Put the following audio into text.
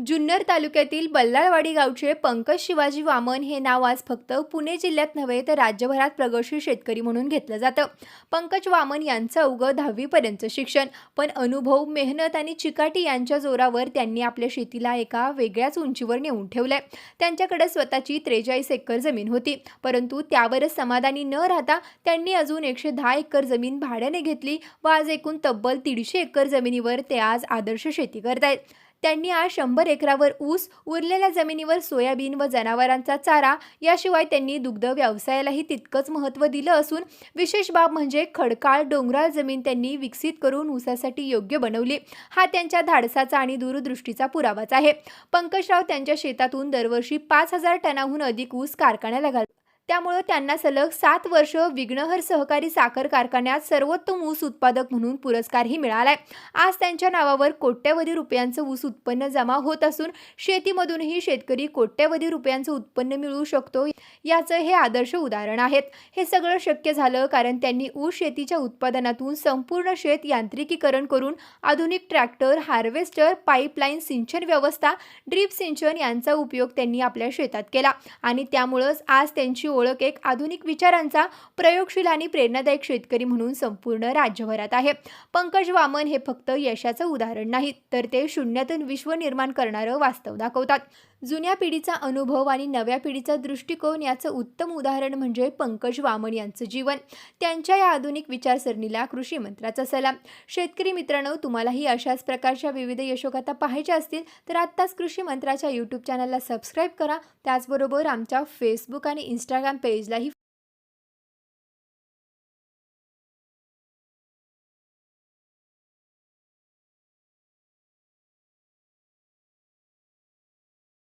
जुन्नर तालुक्यातील बल्लाळवाडी गावचे पंकज शिवाजी वामन हे नाव आज फक्त पुणे जिल्ह्यात नव्हे तर राज्यभरात प्रगतशील शेतकरी म्हणून घेतलं जातं. पंकज वामन यांचं अवघं 10वी शिक्षण, पण अनुभव, मेहनत आणि चिकाटी यांच्या जोरावर त्यांनी आपल्या शेतीला एका वेगळ्याच उंचीवर नेऊन ठेवलंय. त्यांच्याकडे स्वतःची 43 एकर जमीन होती, परंतु त्यावरच समाधानी न राहता त्यांनी अजून 110 एकर जमीन भाड्याने घेतली व आज एकूण तब्बल 150 एकर जमिनीवर ते आज आदर्श शेती करतायत. त्यांनी आज 100 एकरावर ऊस, उरलेल्या जमिनीवर सोयाबीन व जनावरांचा चारा, याशिवाय त्यांनी दुग्ध व्यवसायालाही तितकंच महत्त्व दिलं असून विशेष बाब म्हणजे खडकाळ डोंगराळ जमीन त्यांनी विकसित करून ऊसासाठी योग्य बनवली. हा त्यांच्या धाडसाचा आणि दूरदृष्टीचा पुरावाच आहे. पंकजराव त्यांच्या शेतातून दरवर्षी 5,000 टनाहून अधिक ऊस कारखान्याला घालतात. त्यामुळे त्यांना सलग 7 वर्ष विघ्नहर सहकारी साखर कारखान्यात सर्वोत्तम ऊस उत्पादक म्हणून पुरस्कारही मिळालाय. आज त्यांच्या नावावर कोट्यवधी रुपयांचं ऊस उत्पन्न जमा होत असून शेतीमधूनही शेतकरी कोट्यवधी रुपयांचं उत्पन्न मिळवू शकतो, याचं हे आदर्श उदाहरण आहेत. हे सगळं शक्य झालं कारण त्यांनी ऊस शेतीच्या उत्पादनातून संपूर्ण शेत यांत्रिकीकरण करून आधुनिक ट्रॅक्टर, हार्वेस्टर, पाईपलाईन सिंचन व्यवस्था, ड्रीप सिंचन यांचा उपयोग त्यांनी आपल्या शेतात केला आणि त्यामुळेच आज त्यांची ओळख एक आधुनिक विचारांचा, प्रयोगशील आणि प्रेरणादायक शेतकरी म्हणून संपूर्ण राज्यभरात आहे. पंकज वामन हे फक्त यशाचं उदाहरण नाही, तर ते शून्यातून विश्व निर्माण करणारं वास्तव दाखवतात. जुन्या पिढीचा अनुभव आणि नव्या पिढीचा दृष्टिकोन याचं उत्तम उदाहरण म्हणजे पंकज वामन यांचं जीवन. त्यांच्या या आधुनिक विचारसरणीला कृषी मंत्राचा सलाम. शेतकरी मित्रांनो, तुम्हालाही अशाच प्रकारच्या विविध यशोगाथा पाहायच्या असतील तर आत्ताच कृषी मंत्राच्या यूट्यूब चॅनलला सबस्क्राईब करा. त्याचबरोबर आमच्या फेसबुक आणि इंस्टाग्राम पेजलाही